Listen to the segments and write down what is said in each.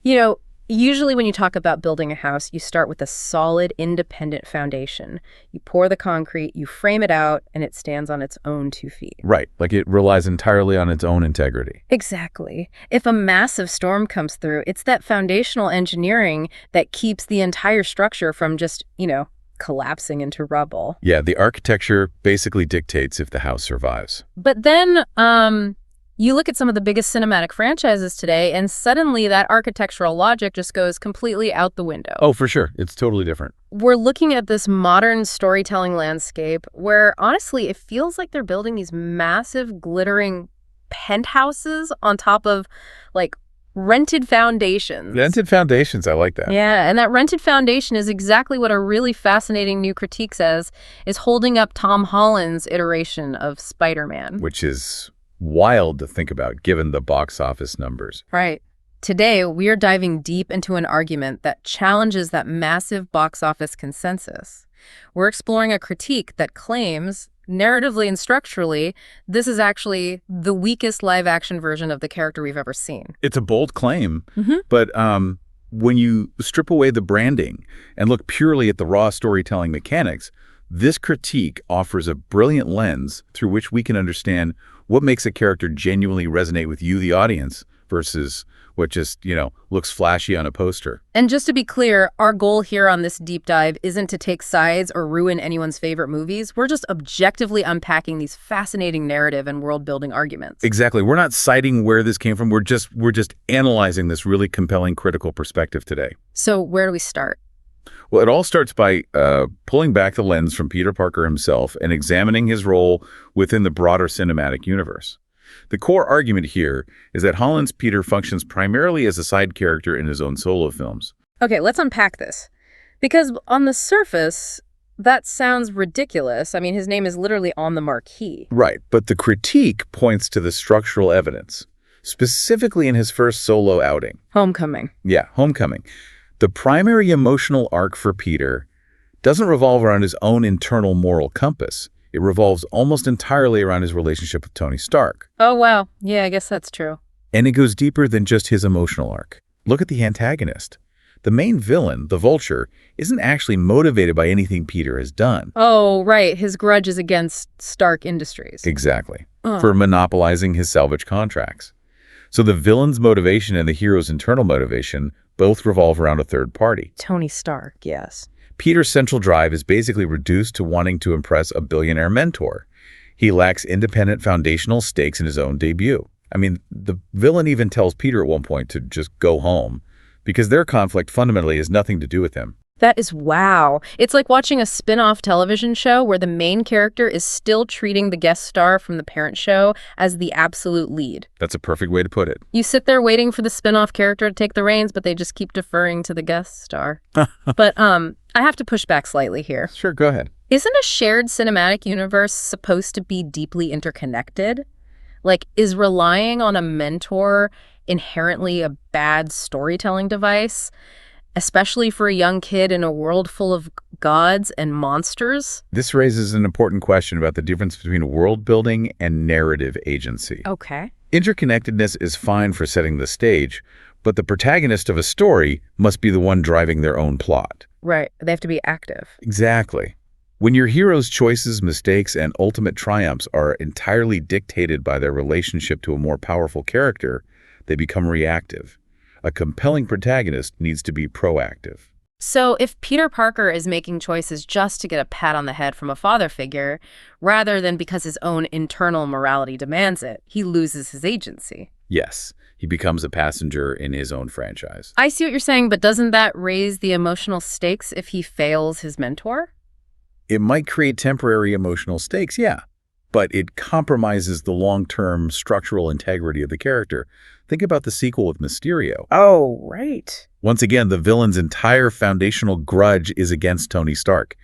You know, usually when you talk about building a house, you start with a solid, independent foundation. You pour the concrete, you frame it out, and it stands on its own 2 feet. Right, like it relies entirely on its own integrity. Exactly. If a massive storm comes through, it's that foundational engineering that keeps the entire structure from just, collapsing into rubble. Yeah, the architecture basically dictates if the house survives. But then, you look at some of the biggest cinematic franchises today, and suddenly that architectural logic just goes completely out the window. Oh, for sure. It's totally different. We're looking at this modern storytelling landscape where, honestly, it feels like they're building these massive, glittering penthouses on top of, rented foundations. Rented foundations, I like that. Yeah, and that rented foundation is exactly what a really fascinating new critique says is holding up Tom Holland's iteration of Spider-Man. Which is wild to think about, given the box office numbers. Right. Today, we are diving deep into an argument that challenges that massive box office consensus. We're exploring a critique that claims, narratively and structurally, this is actually the weakest live-action version of the character we've ever seen. It's a bold claim, but when you strip away the branding and look purely at the raw storytelling mechanics, this critique offers a brilliant lens through which we can understand what makes a character genuinely resonate with you, the audience, versus what just, looks flashy on a poster. And just to be clear, our goal here on this deep dive isn't to take sides or ruin anyone's favorite movies. We're just objectively unpacking these fascinating narrative and world-building arguments. Exactly. We're not citing where this came from. We're just analyzing this really compelling critical perspective today. So where do we start? Well, it all starts by pulling back the lens from Peter Parker himself and examining his role within the broader cinematic universe. The core argument here is that Holland's Peter functions primarily as a side character in his own solo films. Okay, let's unpack this. Because on the surface, that sounds ridiculous. I mean, his name is literally on the marquee. Right, but the critique points to the structural evidence, specifically in his first solo outing. Homecoming. Yeah, Homecoming. The primary emotional arc for Peter doesn't revolve around his own internal moral compass. It revolves almost entirely around his relationship with Tony Stark. Oh, wow. Yeah, I guess that's true. And it goes deeper than just his emotional arc. Look at the antagonist. The main villain, the Vulture, isn't actually motivated by anything Peter has done. Oh, right. His grudge is against Stark Industries. Exactly. For monopolizing his salvage contracts. So the villain's motivation and the hero's internal motivation both revolve around a third party. Tony Stark, yes. Peter's central drive is basically reduced to wanting to impress a billionaire mentor. He lacks independent foundational stakes in his own debut. I mean, the villain even tells Peter at one point to just go home, because their conflict fundamentally has nothing to do with him. That is wow. It's like watching a spin-off television show where the main character is still treating the guest star from the parent show as the absolute lead. That's a perfect way to put it. You sit there waiting for the spin-off character to take the reins, but they just keep deferring to the guest star. But I have to push back slightly here. Sure, go ahead. Isn't a shared cinematic universe supposed to be deeply interconnected? Like, is relying on a mentor inherently a bad storytelling device? Especially for a young kid in a world full of gods and monsters? This raises an important question about the difference between world building and narrative agency. Okay. Interconnectedness is fine for setting the stage, but the protagonist of a story must be the one driving their own plot. Right. They have to be active. Exactly. When your hero's choices, mistakes, and ultimate triumphs are entirely dictated by their relationship to a more powerful character, they become reactive. A compelling protagonist needs to be proactive. So if Peter Parker is making choices just to get a pat on the head from a father figure, rather than because his own internal morality demands it, he loses his agency. Yes, he becomes a passenger in his own franchise. I see what you're saying, but doesn't that raise the emotional stakes if he fails his mentor? It might create temporary emotional stakes, yeah, but it compromises the long-term structural integrity of the character. Think about the sequel with Mysterio. Oh, right. Once again, the villain's entire foundational grudge is against Tony Stark.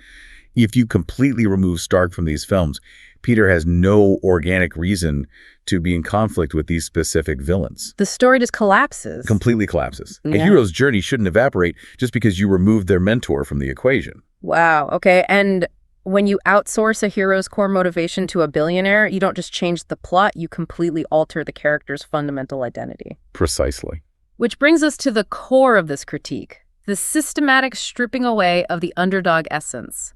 If you completely remove Stark from these films, Peter has no organic reason to be in conflict with these specific villains. The story just collapses. Completely collapses. Yeah. A hero's journey shouldn't evaporate just because you removed their mentor from the equation. Wow. Okay. And when you outsource a hero's core motivation to a billionaire, you don't just change the plot, you completely alter the character's fundamental identity. Precisely. Which brings us to the core of this critique, the systematic stripping away of the underdog essence.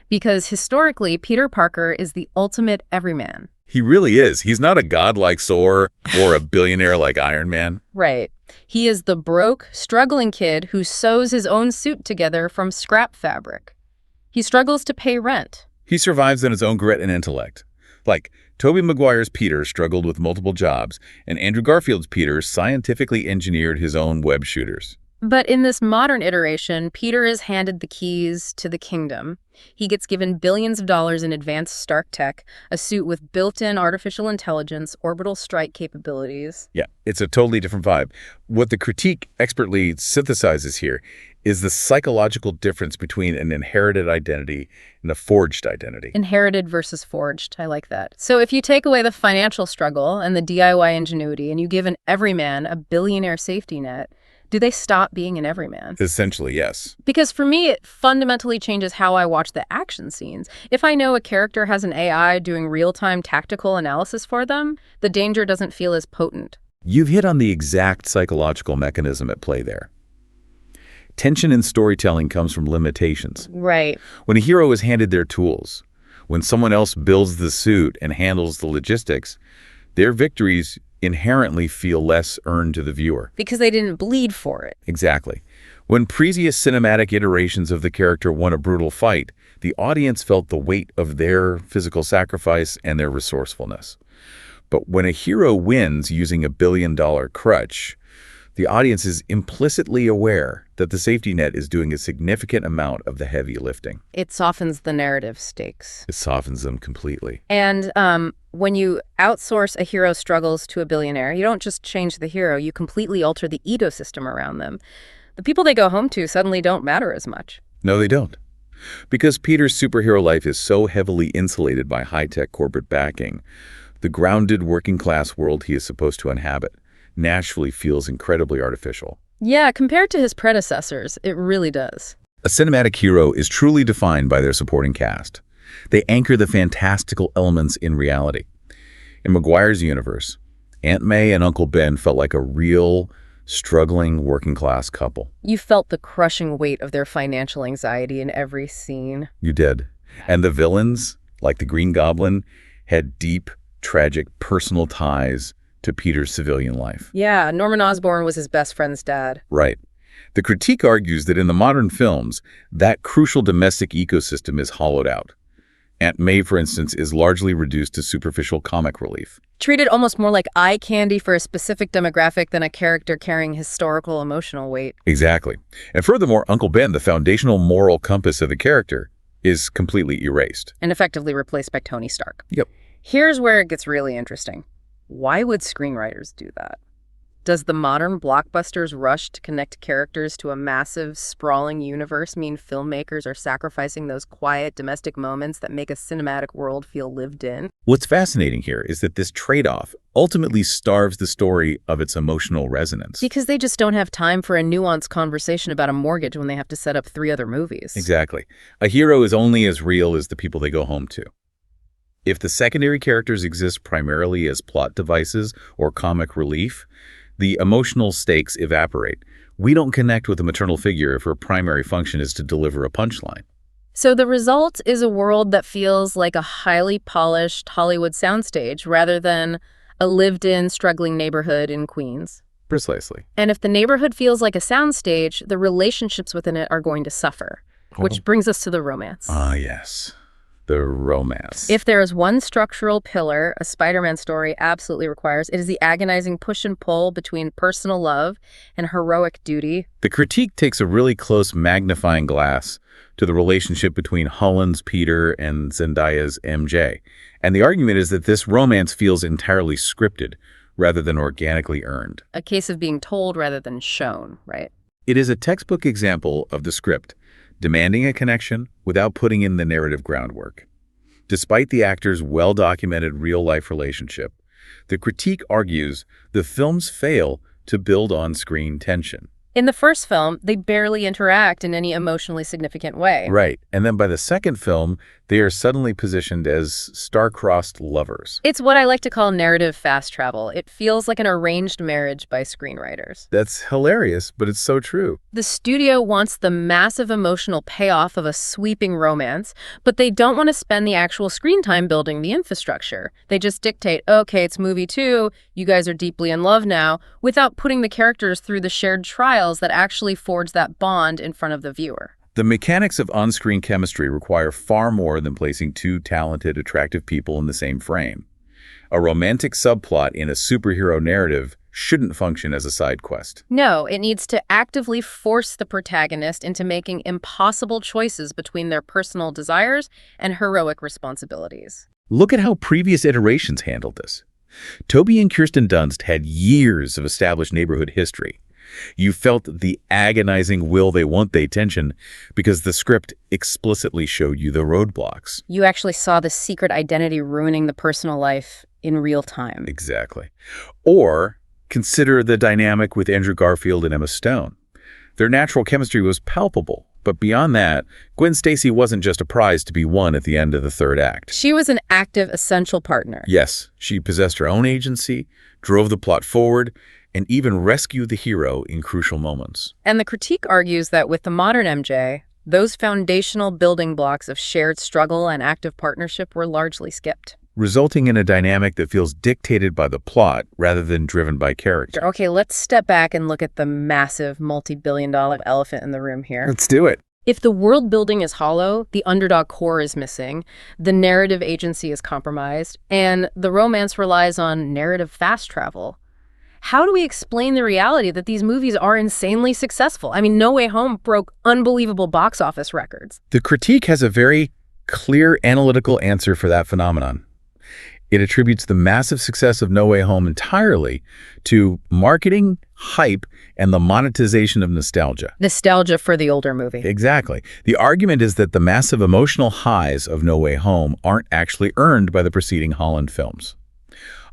Because historically, Peter Parker is the ultimate everyman. He really is. He's not a god like Thor or a billionaire like Iron Man. Right. He is the broke, struggling kid who sews his own suit together from scrap fabric. He struggles to pay rent. He survives on his own grit and intellect. Like, Tobey Maguire's Peter struggled with multiple jobs, and Andrew Garfield's Peter scientifically engineered his own web shooters. But in this modern iteration, Peter is handed the keys to the kingdom. He gets given billions of dollars in advanced Stark tech, a suit with built-in artificial intelligence, orbital strike capabilities. Yeah, it's a totally different vibe. What the critique expertly synthesizes here is the psychological difference between an inherited identity and a forged identity. Inherited versus forged. I like that. So if you take away the financial struggle and the DIY ingenuity and you give an everyman a billionaire safety net, do they stop being an everyman? Essentially, yes. Because for me, it fundamentally changes how I watch the action scenes. If I know a character has an AI doing real-time tactical analysis for them, the danger doesn't feel as potent. You've hit on the exact psychological mechanism at play there. Tension in storytelling comes from limitations. Right. When a hero is handed their tools, when someone else builds the suit and handles the logistics, their victories inherently feel less earned to the viewer. Because they didn't bleed for it. Exactly. When previous cinematic iterations of the character won a brutal fight, the audience felt the weight of their physical sacrifice and their resourcefulness. But when a hero wins using a billion-dollar crutch, the audience is implicitly aware that the safety net is doing a significant amount of the heavy lifting. It softens the narrative stakes. It softens them completely. And when you outsource a hero's struggles to a billionaire, you don't just change the hero, you completely alter the ecosystem around them. The people they go home to suddenly don't matter as much. No, they don't. Because Peter's superhero life is so heavily insulated by high-tech corporate backing, the grounded working-class world he is supposed to inhabit naturally feels incredibly artificial. Yeah, compared to his predecessors, it really does. A cinematic hero is truly defined by their supporting cast. They anchor the fantastical elements in reality. In Maguire's universe, Aunt May and Uncle Ben felt like a real, struggling working-class couple. You felt the crushing weight of their financial anxiety in every scene. You did. And the villains, like the Green Goblin, had deep, tragic personal ties to Peter's civilian life. Yeah, Norman Osborn was his best friend's dad. Right. The critique argues that in the modern films, that crucial domestic ecosystem is hollowed out. Aunt May, for instance, is largely reduced to superficial comic relief. Treated almost more like eye candy for a specific demographic than a character carrying historical emotional weight. Exactly. And furthermore, Uncle Ben, the foundational moral compass of the character, is completely erased. And effectively replaced by Tony Stark. Yep. Here's where it gets really interesting. Why would screenwriters do that? Does the modern blockbusters rush to connect characters to a massive, sprawling universe mean filmmakers are sacrificing those quiet, domestic moments that make a cinematic world feel lived in? What's fascinating here is that this trade-off ultimately starves the story of its emotional resonance. Because they just don't have time for a nuanced conversation about a mortgage when they have to set up 3 other movies. Exactly. A hero is only as real as the people they go home to. If the secondary characters exist primarily as plot devices or comic relief, the emotional stakes evaporate. We don't connect with the maternal figure if her primary function is to deliver a punchline. So the result is a world that feels like a highly polished Hollywood soundstage rather than a lived-in, struggling neighborhood in Queens. Precisely. And if the neighborhood feels like a soundstage, the relationships within it are going to suffer, which brings us to the romance. Ah, yes. The romance. If there is one structural pillar a Spider-Man story absolutely requires, it is the agonizing push and pull between personal love and heroic duty. The critique takes a really close magnifying glass to the relationship between Holland's Peter and Zendaya's MJ. And the argument is that this romance feels entirely scripted rather than organically earned. A case of being told rather than shown, right? It is a textbook example of the script demanding a connection without putting in the narrative groundwork. Despite the actors' well-documented real-life relationship, the critique argues the films fail to build on-screen tension. In the first film, they barely interact in any emotionally significant way. Right. And then by the second film, they are suddenly positioned as star-crossed lovers. It's what I like to call narrative fast travel. It feels like an arranged marriage by screenwriters. That's hilarious, but it's so true. The studio wants the massive emotional payoff of a sweeping romance, but they don't want to spend the actual screen time building the infrastructure. They just dictate, okay, it's movie 2, you guys are deeply in love now, without putting the characters through the shared trials that actually forge that bond in front of the viewer. The mechanics of on-screen chemistry require far more than placing two talented, attractive people in the same frame. A romantic subplot in a superhero narrative shouldn't function as a side quest. No, it needs to actively force the protagonist into making impossible choices between their personal desires and heroic responsibilities. Look at how previous iterations handled this. Tobey and Kirsten Dunst had years of established neighborhood history. You felt the agonizing will-they-won't-they tension because the script explicitly showed you the roadblocks. You actually saw the secret identity ruining the personal life in real time. Exactly. Or consider the dynamic with Andrew Garfield and Emma Stone. Their natural chemistry was palpable, but beyond that, Gwen Stacy wasn't just a prize to be won at the end of the third act. She was an active, essential partner. Yes, she possessed her own agency, drove the plot forward, and even rescued the hero in crucial moments. And the critique argues that with the modern MJ, those foundational building blocks of shared struggle and active partnership were largely skipped, resulting in a dynamic that feels dictated by the plot rather than driven by character. Okay, let's step back and look at the massive multi-billion-dollar elephant in the room here. Let's do it. If the world building is hollow, the underdog core is missing, the narrative agency is compromised, and the romance relies on narrative fast travel, how do we explain the reality that these movies are insanely successful? I mean, No Way Home broke unbelievable box office records. The critique has a very clear analytical answer for that phenomenon. It attributes the massive success of No Way Home entirely to marketing, hype, and the monetization of nostalgia. Nostalgia for the older movie. Exactly. The argument is that the massive emotional highs of No Way Home aren't actually earned by the preceding Holland films.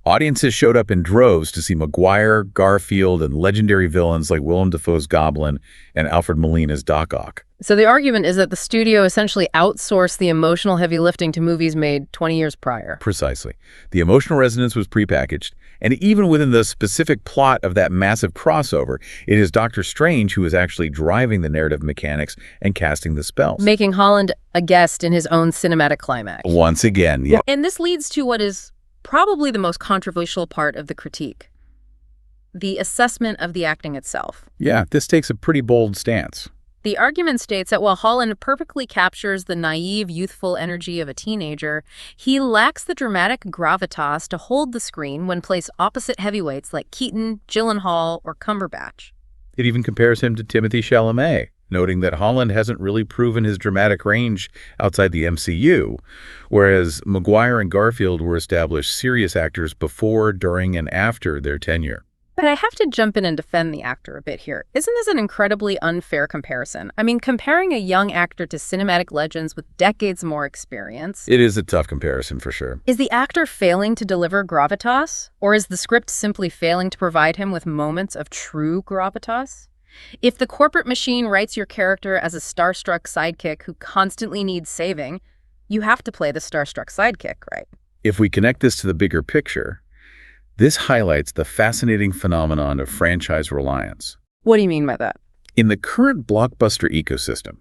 Audiences showed up in droves to see Maguire, Garfield, and legendary villains like Willem Dafoe's Goblin and Alfred Molina's Doc Ock. So the argument is that the studio essentially outsourced the emotional heavy lifting to movies made 20 years prior. Precisely. The emotional resonance was prepackaged, and even within the specific plot of that massive crossover, it is Doctor Strange who is actually driving the narrative mechanics and casting the spells. Making Holland a guest in his own cinematic climax. Once again, yeah. And this leads to what is probably the most controversial part of the critique, the assessment of the acting itself. Yeah, this takes a pretty bold stance. The argument states that while Holland perfectly captures the naive, youthful energy of a teenager, he lacks the dramatic gravitas to hold the screen when placed opposite heavyweights like Keaton, Gyllenhaal, or Cumberbatch. It even compares him to Timothée Chalamet, noting that Holland hasn't really proven his dramatic range outside the MCU, whereas Maguire and Garfield were established serious actors before, during, and after their tenure. But I have to jump in and defend the actor a bit here. Isn't this an incredibly unfair comparison? I mean, comparing a young actor to cinematic legends with decades more experience. It is a tough comparison for sure. Is the actor failing to deliver gravitas? Or is the script simply failing to provide him with moments of true gravitas? If the corporate machine writes your character as a starstruck sidekick who constantly needs saving, you have to play the starstruck sidekick, right? If we connect this to the bigger picture, this highlights the fascinating phenomenon of franchise reliance. What do you mean by that? In the current blockbuster ecosystem,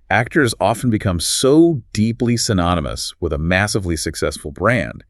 actors often become so deeply synonymous with a massively successful brand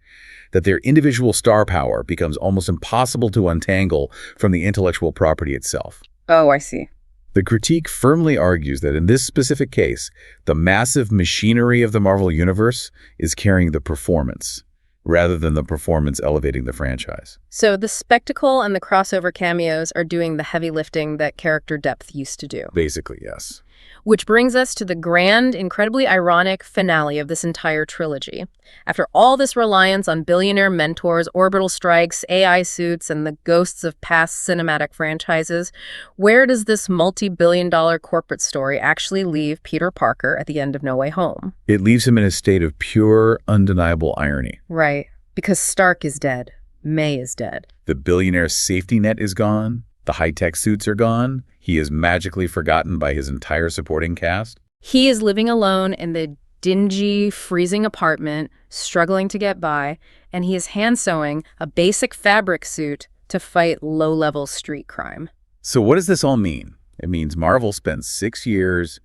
that their individual star power becomes almost impossible to untangle from the intellectual property itself. Oh, I see. The critique firmly argues that in this specific case, the massive machinery of the Marvel Universe is carrying the performance, rather than the performance elevating the franchise. So the spectacle and the crossover cameos are doing the heavy lifting that character depth used to do. Basically, yes. Which brings us to the grand, incredibly ironic finale of this entire trilogy. After all this reliance on billionaire mentors, orbital strikes, AI suits, and the ghosts of past cinematic franchises, where does this multi-billion-dollar corporate story actually leave Peter Parker at the end of No Way Home? It leaves him in a state of pure, undeniable irony. Right, because Stark is dead. May is dead. The billionaire safety net is gone, The high-tech suits are gone. He is magically forgotten by his entire supporting cast. He is living alone in the dingy, freezing apartment, struggling to get by, and he is hand-sewing a basic fabric suit to fight low-level street crime. So what does this all mean? It means Marvel spent 6 years,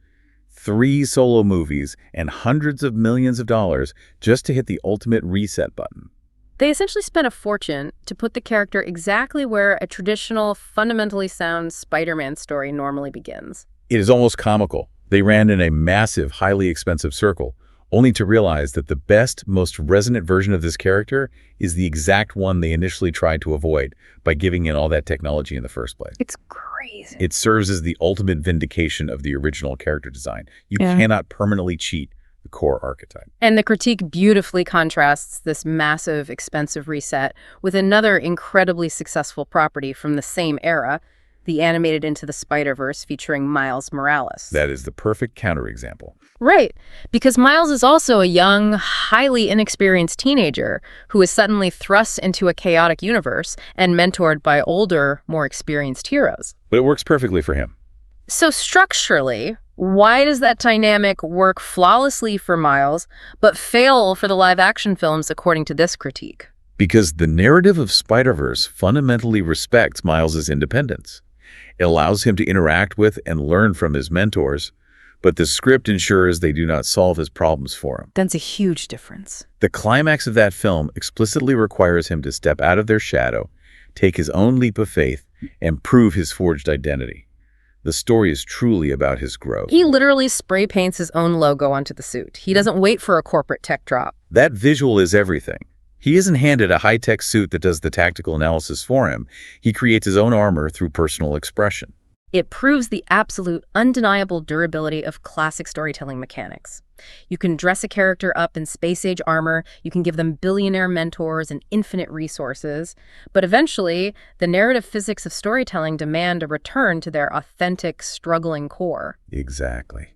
3 solo movies, and hundreds of millions of dollars just to hit the ultimate reset button. They essentially spent a fortune to put the character exactly where a traditional, fundamentally sound Spider-Man story normally begins. It is almost comical. They ran in a massive, highly expensive circle, only to realize that the best, most resonant version of this character is the exact one they initially tried to avoid by giving in all that technology in the first place. It's crazy. It serves as the ultimate vindication of the original character design. You cannot permanently cheat the core archetype. And the critique beautifully contrasts this massive, expensive reset with another incredibly successful property from the same era, the animated Into the Spider-Verse featuring Miles Morales. That is the perfect counterexample. Right, because Miles is also a young, highly inexperienced teenager who is suddenly thrust into a chaotic universe and mentored by older, more experienced heroes. But it works perfectly for him. So structurally, why does that dynamic work flawlessly for Miles, but fail for the live-action films according to this critique? Because the narrative of Spider-Verse fundamentally respects Miles' independence. It allows him to interact with and learn from his mentors, but the script ensures they do not solve his problems for him. That's a huge difference. The climax of that film explicitly requires him to step out of their shadow, take his own leap of faith, and prove his forged identity. The story is truly about his growth. He literally spray paints his own logo onto the suit. He doesn't wait for a corporate tech drop. That visual is everything. He isn't handed a high-tech suit that does the tactical analysis for him. He creates his own armor through personal expression. It proves the absolute, undeniable durability of classic storytelling mechanics. You can dress a character up in space-age armor, you can give them billionaire mentors and infinite resources, but eventually, the narrative physics of storytelling demand a return to their authentic, struggling core. Exactly.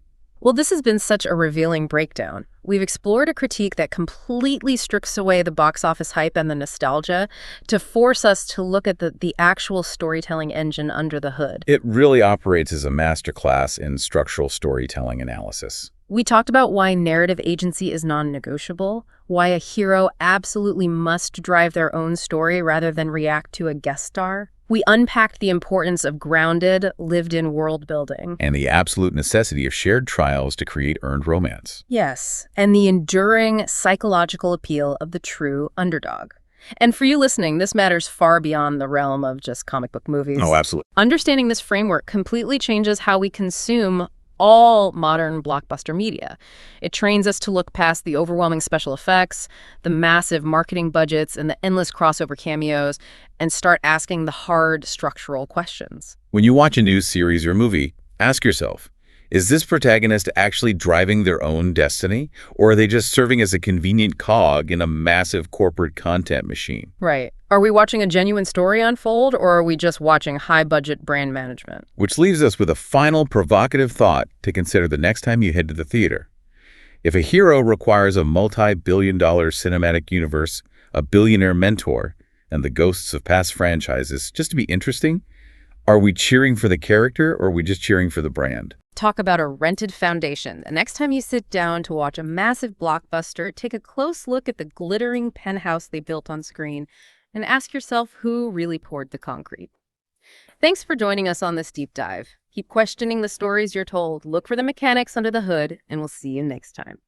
Well, this has been such a revealing breakdown. We've explored a critique that completely strips away the box office hype and the nostalgia to force us to look at the actual storytelling engine under the hood. It really operates as a masterclass in structural storytelling analysis. We talked about why narrative agency is non-negotiable, why a hero absolutely must drive their own story rather than react to a guest star. We unpacked the importance of grounded, lived-in world building. And the absolute necessity of shared trials to create earned romance. Yes, and the enduring psychological appeal of the true underdog. And for you listening, this matters far beyond the realm of just comic book movies. Oh, absolutely. Understanding this framework completely changes how we consume all modern blockbuster media. It trains us to look past the overwhelming special effects, the massive marketing budgets, and the endless crossover cameos, and start asking the hard structural questions. When you watch a news series or movie, ask yourself, is this protagonist actually driving their own destiny, or are they just serving as a convenient cog in a massive corporate content machine? Right. Are we watching a genuine story unfold, or are we just watching high-budget brand management? Which leaves us with a final provocative thought to consider the next time you head to the theater. If a hero requires a multi-billion-dollar cinematic universe, a billionaire mentor, and the ghosts of past franchises just to be interesting, are we cheering for the character, or are we just cheering for the brand? Talk about a rented foundation. The next time you sit down to watch a massive blockbuster, take a close look at the glittering penthouse they built on screen and ask yourself who really poured the concrete. Thanks for joining us on this deep dive. Keep questioning the stories you're told, look for the mechanics under the hood, and we'll see you next time.